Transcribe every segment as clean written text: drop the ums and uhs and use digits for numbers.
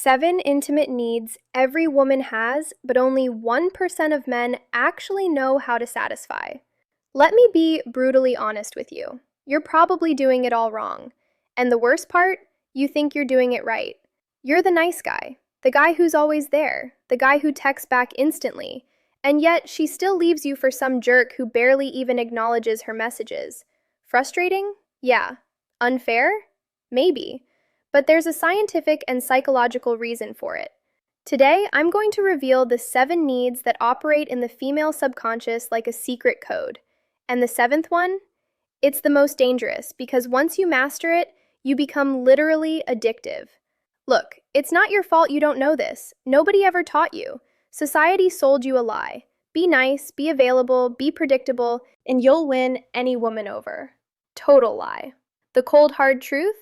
7 intimate needs every woman has, but only 1% of men actually know how to satisfy. Let me be brutally honest with you. You're probably doing it all wrong. And the worst part, you think you're doing it right. You're the nice guy, the guy who's always there, the guy who texts back instantly, and yet she still leaves you for some jerk who barely even acknowledges her messages. Frustrating? Yeah. Unfair? Maybe. But there's a scientific and psychological reason for it. Today, I'm going to reveal the 7 needs that operate in the female subconscious like a secret code. And the 7th one? It's the most dangerous because once you master it, you become literally addictive. Look, it's not your fault you don't know this. Nobody ever taught you. Society sold you a lie. Be nice, be available, be predictable, and you'll win any woman over. Total lie. The cold hard truth?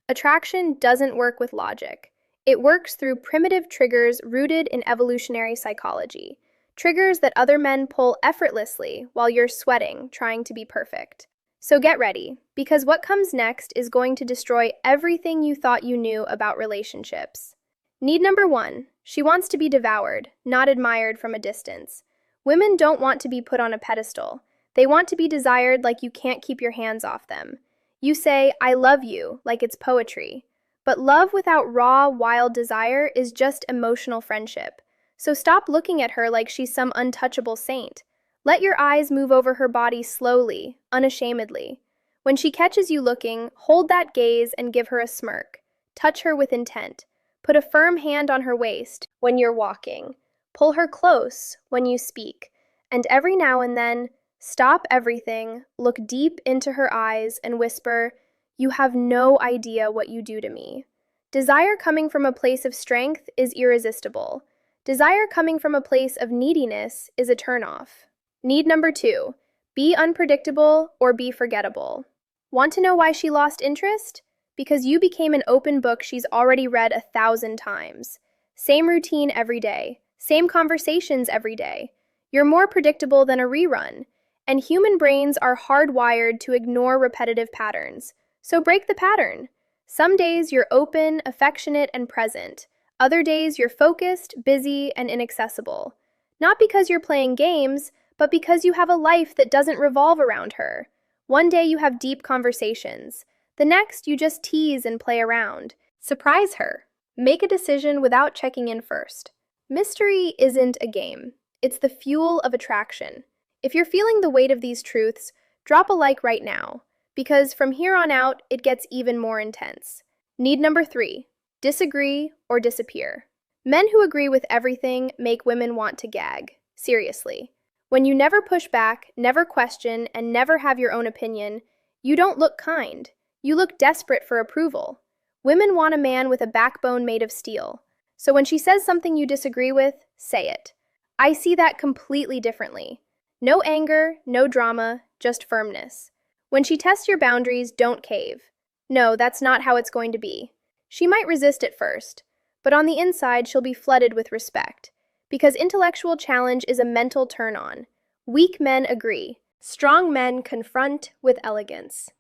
Attraction doesn't work with logic. It works through primitive triggers rooted in evolutionary psychology. Triggers that other men pull effortlessly while you're sweating, trying to be perfect. So get ready, because what comes next is going to destroy everything you thought you knew about relationships. Need number 1. She wants to be devoured, not admired from a distance. Women don't want to be put on a pedestal. They want to be desired like you can't keep your hands off them. You say, "I love you," like it's poetry. But love without raw, wild desire is just emotional friendship. So stop looking at her like she's some untouchable saint. Let your eyes move over her body slowly, unashamedly. When she catches you looking, hold that gaze and give her a smirk. Touch her with intent. Put a firm hand on her waist when you're walking. Pull her close when you speak. And every now and then, stop everything, look deep into her eyes, and whisper, "You have no idea what you do to me." Desire coming from a place of strength is irresistible. Desire coming from a place of neediness is a turnoff. Need number 2. Be unpredictable or be forgettable. Want to know why she lost interest? Because you became an open book she's already read 1,000 times. Same routine every day. Same conversations every day. You're more predictable than a rerun. And human brains are hardwired to ignore repetitive patterns. So break the pattern. Some days you're open, affectionate, and present. Other days you're focused, busy, and inaccessible. Not because you're playing games, but because you have a life that doesn't revolve around her. One day you have deep conversations. The next you just tease and play around. Surprise her. Make a decision without checking in first. Mystery isn't a game. It's the fuel of attraction. If you're feeling the weight of these truths, drop a like right now, because from here on out, it gets even more intense. Need number 3, disagree or disappear. Men who agree with everything make women want to gag. Seriously. When you never push back, never question, and never have your own opinion, you don't look kind. You look desperate for approval. Women want a man with a backbone made of steel. So when she says something you disagree with, say it. I see that completely differently. No anger, no drama, just firmness. When she tests your boundaries, don't cave. No, that's not how it's going to be. She might resist at first, but on the inside she'll be flooded with respect. Because intellectual challenge is a mental turn-on. Weak men agree. Strong men confront with elegance.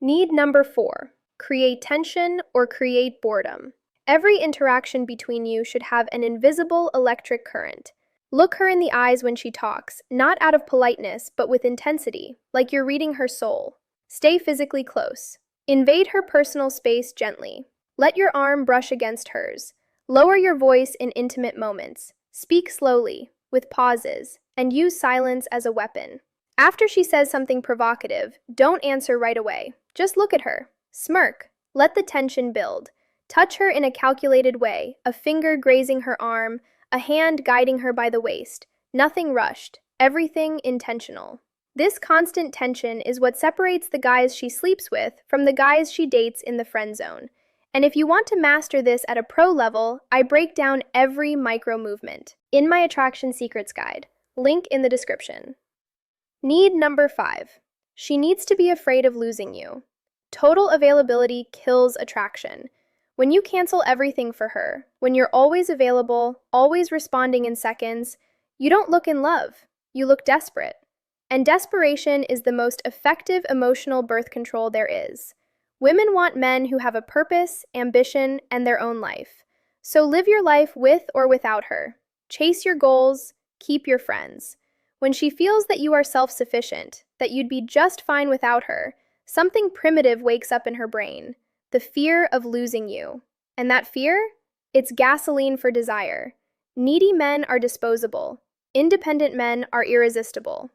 Need number 4, create tension or create boredom. Every interaction between you should have an invisible electric current. Look her in the eyes when she talks, not out of politeness, but with intensity, like you're reading her soul. Stay physically close. Invade her personal space gently. Let your arm brush against hers. Lower your voice in intimate moments. Speak slowly, with pauses, and use silence as a weapon. After she says something provocative, don't answer right away. Just look at her. Smirk. Let the tension build. Touch her in a calculated way, a finger grazing her arm, a hand guiding her by the waist. Nothing rushed, everything intentional. This constant tension is what separates the guys she sleeps with from the guys she dates in the friend zone. And if you want to master this at a pro level, I break down every micro movement in my Attraction Secrets Guide. Link in the description. Need number 5. She needs to be afraid of losing you. Total availability kills attraction. When you cancel everything for her, when you're always available, always responding in seconds, you don't look in love, you look desperate. And desperation is the most effective emotional birth control there is. Women want men who have a purpose, ambition, and their own life. So live your life with or without her. Chase your goals, keep your friends. When she feels that you are self-sufficient, that you'd be just fine without her, something primitive wakes up in her brain, the fear of losing you. And that fear? It's gasoline for desire. Needy men are disposable. Independent men are irresistible.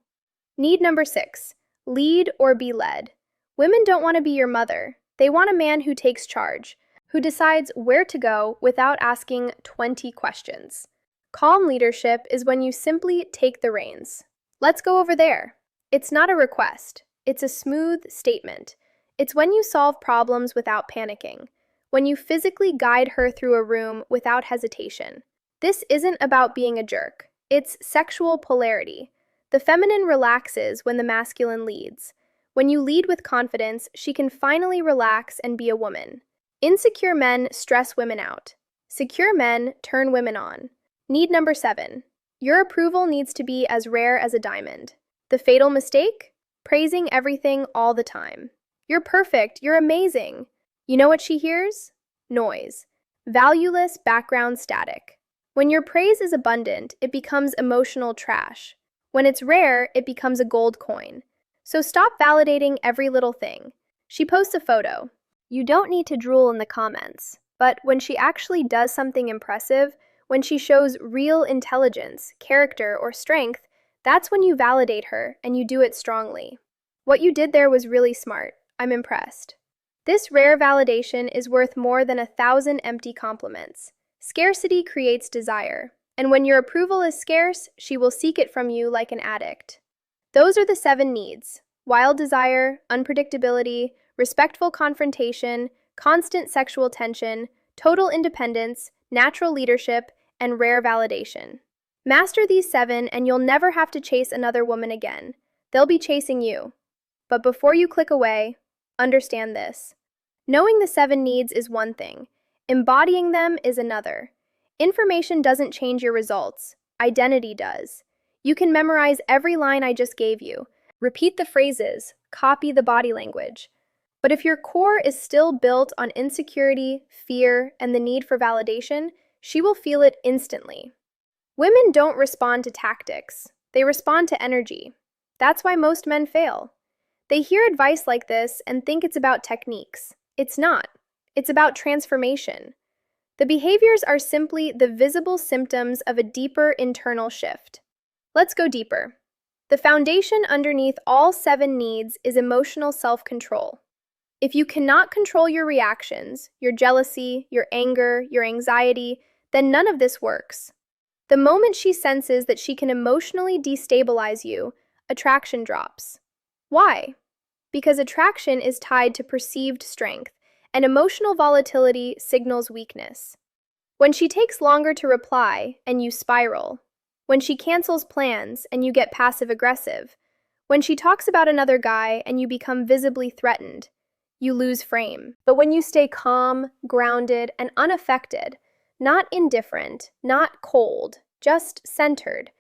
Need number 6. Lead or be led. Women don't want to be your mother. They want a man who takes charge, who decides where to go without asking 20 questions. Calm leadership is when you simply take the reins. Let's go over there. It's not a request. It's a smooth statement. It's when you solve problems without panicking, when you physically guide her through a room without hesitation. This isn't about being a jerk. It's sexual polarity. The feminine relaxes when the masculine leads. When you lead with confidence, she can finally relax and be a woman. Insecure men stress women out. Secure men turn women on. Need number 7. Your approval needs to be as rare as a diamond. The fatal mistake? Praising everything all the time. You're perfect, you're amazing. You know what she hears? Noise. Valueless background static. When your praise is abundant, it becomes emotional trash. When it's rare, it becomes a gold coin. So stop validating every little thing. She posts a photo. You don't need to drool in the comments. But when she actually does something impressive, when she shows real intelligence, character, or strength, that's when you validate her and you do it strongly. What you did there was really smart. I'm impressed. This rare validation is worth more than 1,000 empty compliments. Scarcity creates desire, and when your approval is scarce, she will seek it from you like an addict. Those are the 7 needs: wild desire, unpredictability, respectful confrontation, constant sexual tension, total independence, natural leadership, and rare validation. Master these 7 and you'll never have to chase another woman again. They'll be chasing you. But before you click away, understand this. Knowing the 7 needs is one thing. Embodying them is another. Information doesn't change your results. Identity does. You can memorize every line I just gave you, repeat the phrases, copy the body language. But if your core is still built on insecurity, fear, and the need for validation, she will feel it instantly. Women don't respond to tactics. They respond to energy. That's why most men fail. They hear advice like this and think it's about techniques. It's not. It's about transformation. The behaviors are simply the visible symptoms of a deeper internal shift. Let's go deeper. The foundation underneath all 7 needs is emotional self-control. If you cannot control your reactions, your jealousy, your anger, your anxiety, then none of this works. The moment she senses that she can emotionally destabilize you, attraction drops. Why? Because attraction is tied to perceived strength, and emotional volatility signals weakness. When she takes longer to reply and you spiral, when she cancels plans and you get passive-aggressive, when she talks about another guy and you become visibly threatened, you lose frame. But when you stay calm, grounded, and unaffected, not indifferent, not cold, just centered,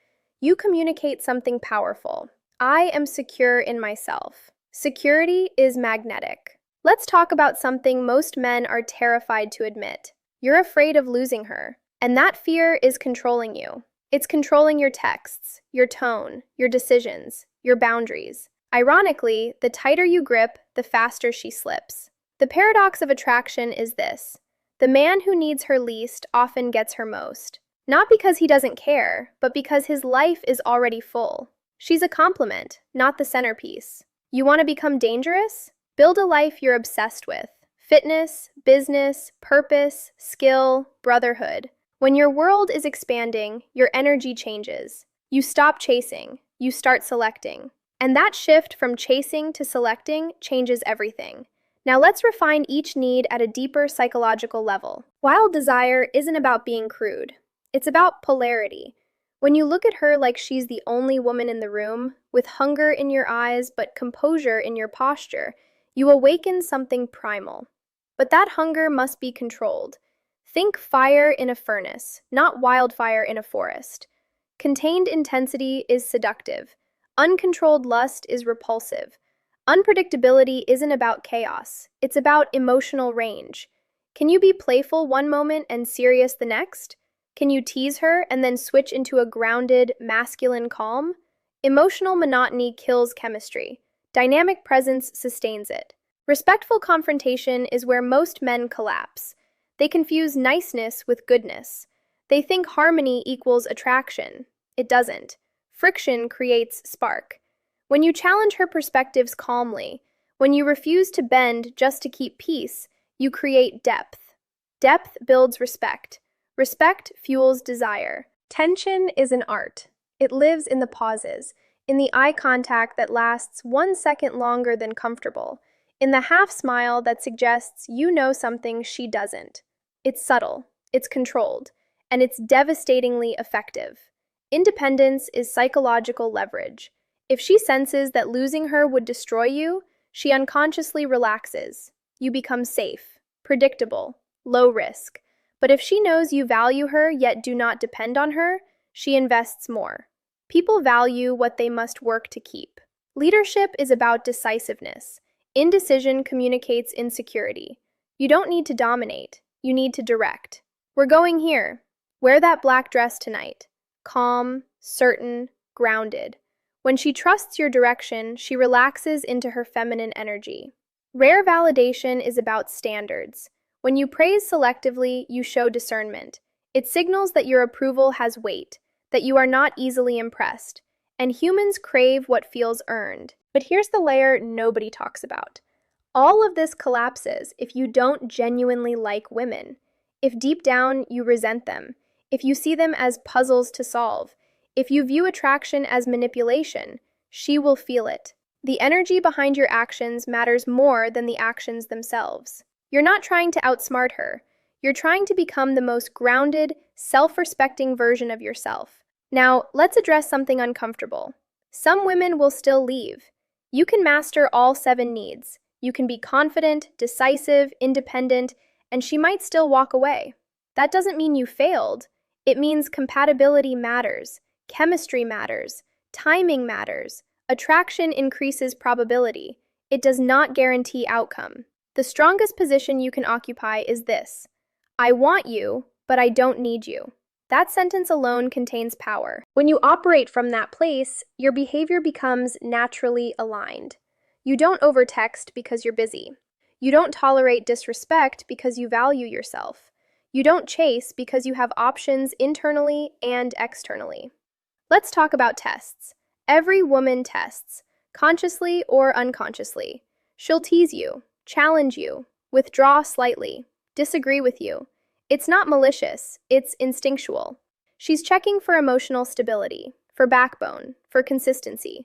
you communicate something powerful. I am secure in myself. Security is magnetic. Let's talk about something most men are terrified to admit. You're afraid of losing her, and that fear is controlling you. It's controlling your texts, your tone, your decisions, your boundaries. Ironically, the tighter you grip, the faster she slips. The paradox of attraction is this: the man who needs her least often gets her most. Not because he doesn't care, but because his life is already full. She's a complement, not the centerpiece. You want to become dangerous? Build a life you're obsessed with. Fitness, business, purpose, skill, brotherhood. When your world is expanding, your energy changes. You stop chasing, you start selecting. And that shift from chasing to selecting changes everything. Now let's refine each need at a deeper psychological level. Wild desire isn't about being crude. It's about polarity. When you look at her like she's the only woman in the room, with hunger in your eyes but composure in your posture, you awaken something primal. But that hunger must be controlled. Think fire in a furnace, not wildfire in a forest. Contained intensity is seductive. Uncontrolled lust is repulsive. Unpredictability isn't about chaos. It's about emotional range. Can you be playful one moment and serious the next? Can you tease her and then switch into a grounded, masculine calm? Emotional monotony kills chemistry. Dynamic presence sustains it. Respectful confrontation is where most men collapse. They confuse niceness with goodness. They think harmony equals attraction. It doesn't. Friction creates spark. When you challenge her perspectives calmly, when you refuse to bend just to keep peace, you create depth. Depth builds respect. Respect fuels desire. Tension is an art. It lives in the pauses, in the eye contact that lasts 1 second longer than comfortable, in the half smile that suggests you know something she doesn't. It's subtle, it's controlled, and it's devastatingly effective. Independence is psychological leverage. If she senses that losing her would destroy you, she unconsciously relaxes. You become safe, predictable, low risk. But if she knows you value her yet do not depend on her, she invests more. People value what they must work to keep. Leadership is about decisiveness. Indecision communicates insecurity. You don't need to dominate, you need to direct. We're going here. Wear that black dress tonight. Calm, certain, grounded. When she trusts your direction, she relaxes into her feminine energy. Rare validation is about standards. When you praise selectively, you show discernment. It signals that your approval has weight, that you are not easily impressed. And humans crave what feels earned. But here's the layer nobody talks about. All of this collapses if you don't genuinely like women. If deep down you resent them. If you see them as puzzles to solve. If you view attraction as manipulation, she will feel it. The energy behind your actions matters more than the actions themselves. You're not trying to outsmart her. You're trying to become the most grounded, self-respecting version of yourself. Now, let's address something uncomfortable. Some women will still leave. You can master all 7 needs. You can be confident, decisive, independent, and she might still walk away. That doesn't mean you failed. It means compatibility matters. Chemistry matters. Timing matters. Attraction increases probability. It does not guarantee outcome. The strongest position you can occupy is this: I want you, but I don't need you. That sentence alone contains power. When you operate from that place, your behavior becomes naturally aligned. You don't overtext because you're busy. You don't tolerate disrespect because you value yourself. You don't chase because you have options internally and externally. Let's talk about tests. Every woman tests, consciously or unconsciously. She'll tease you, challenge you, withdraw slightly, disagree with you. It's not malicious, it's instinctual. She's checking for emotional stability, for backbone, for consistency.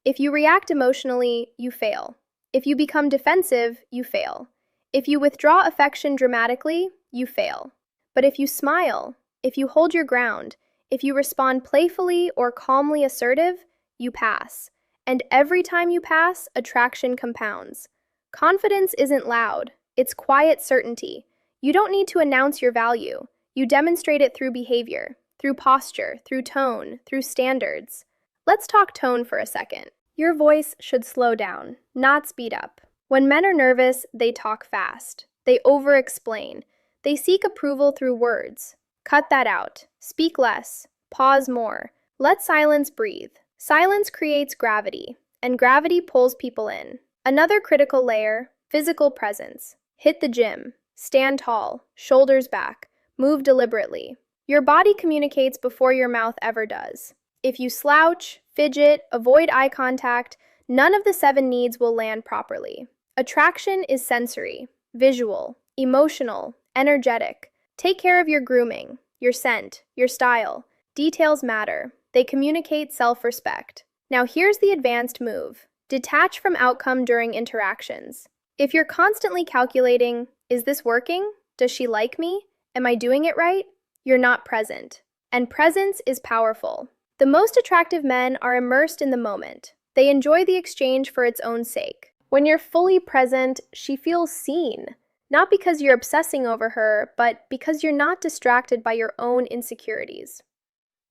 If you react emotionally, you fail. If you become defensive, you fail. If you withdraw affection dramatically, you fail. But if you smile, if you hold your ground, if you respond playfully or calmly assertive, you pass. And every time you pass, attraction compounds. Confidence isn't loud, it's quiet certainty. You don't need to announce your value. You demonstrate it through behavior, through posture, through tone, through standards. Let's talk tone for a second. Your voice should slow down, not speed up. When men are nervous, they talk fast. They over-explain. They seek approval through words. Cut that out. Speak less. Pause more. Let silence breathe. Silence creates gravity, and gravity pulls people in. Another critical layer, physical presence. Hit the gym. Stand tall. Shoulders back. Move deliberately. Your body communicates before your mouth ever does. If you slouch, fidget, avoid eye contact, none of the 7 needs will land properly. Attraction is sensory, visual, emotional, energetic. Take care of your grooming, your scent, your style. Details matter. They communicate self-respect. Now here's the advanced move. Detach from outcome during interactions. If you're constantly calculating, is this working? Does she like me? Am I doing it right? You're not present. And presence is powerful. The most attractive men are immersed in the moment. They enjoy the exchange for its own sake. When you're fully present, she feels seen. Not because you're obsessing over her, but because you're not distracted by your own insecurities.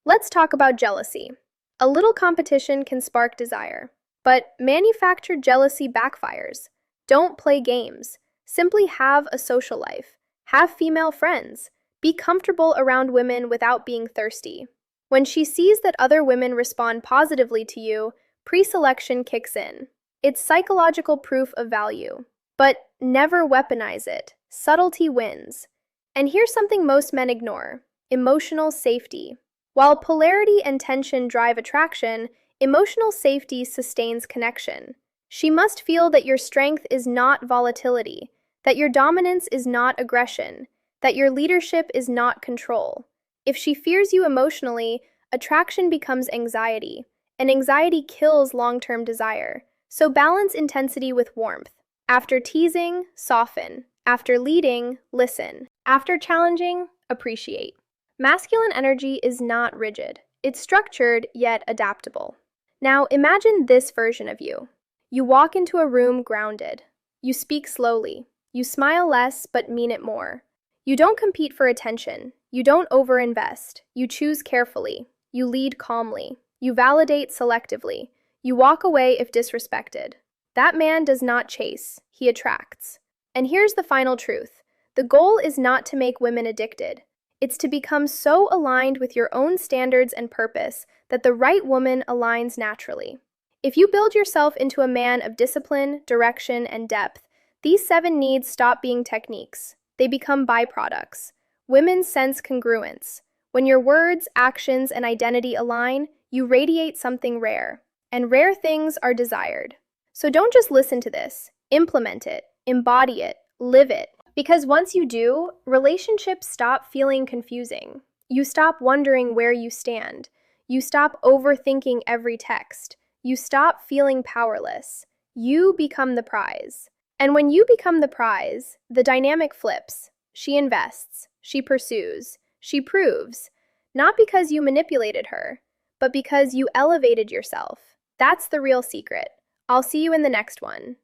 Let's talk about jealousy. A little competition can spark desire, but manufactured jealousy backfires. Don't play games. Simply have a social life. Have female friends. Be comfortable around women without being thirsty. When she sees that other women respond positively to you, pre-selection kicks in. It's psychological proof of value. But never weaponize it. Subtlety wins. And here's something most men ignore: emotional safety. While polarity and tension drive attraction, emotional safety sustains connection. She must feel that your strength is not volatility, that your dominance is not aggression, that your leadership is not control. If she fears you emotionally, attraction becomes anxiety, and anxiety kills long-term desire. So balance intensity with warmth. After teasing, soften. After leading, listen. After challenging, appreciate. Masculine energy is not rigid. It's structured yet adaptable. Now imagine this version of you. You walk into a room grounded. You speak slowly. You smile less but mean it more. You don't compete for attention. You don't overinvest. You choose carefully. You lead calmly. You validate selectively. You walk away if disrespected. That man does not chase. He attracts. And here's the final truth. The goal is not to make women addicted. It's to become so aligned with your own standards and purpose that the right woman aligns naturally. If you build yourself into a man of discipline, direction, and depth, these 7 needs stop being techniques. They become byproducts. Women sense congruence. When your words, actions, and identity align, you radiate something rare. And rare things are desired. So don't just listen to this. Implement it, embody it, live it. Because once you do, relationships stop feeling confusing. You stop wondering where you stand. You stop overthinking every text. You stop feeling powerless. You become the prize. And when you become the prize, the dynamic flips. She invests. She pursues. She proves. Not because you manipulated her, but because you elevated yourself. That's the real secret. I'll see you in the next one.